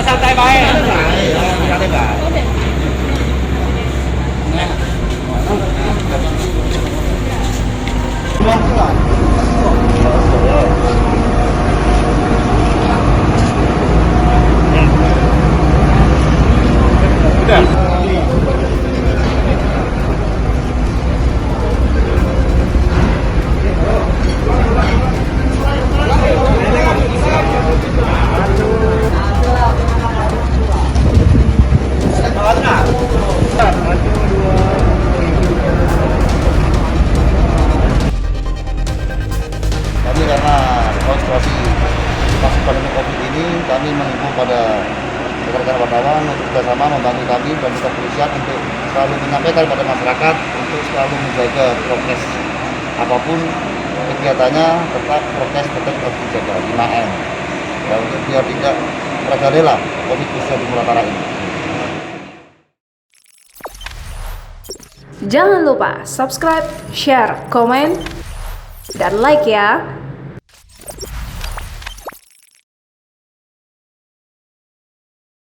Santai baik. Santai baik. Kami karena situasi pandemi COVID ini, kami menghimbau pada rekan-rekan wartawan untuk bersama membantu kami dan juga kepolisian untuk selalu menyampaikan pada masyarakat untuk selalu menjaga prokes apapun kegiatannya, tetap prokes tetap harus dijaga 5M dan biar tidak merajalela COVID bisa di Muratara ini. Jangan lupa subscribe, share, komen, dan like ya.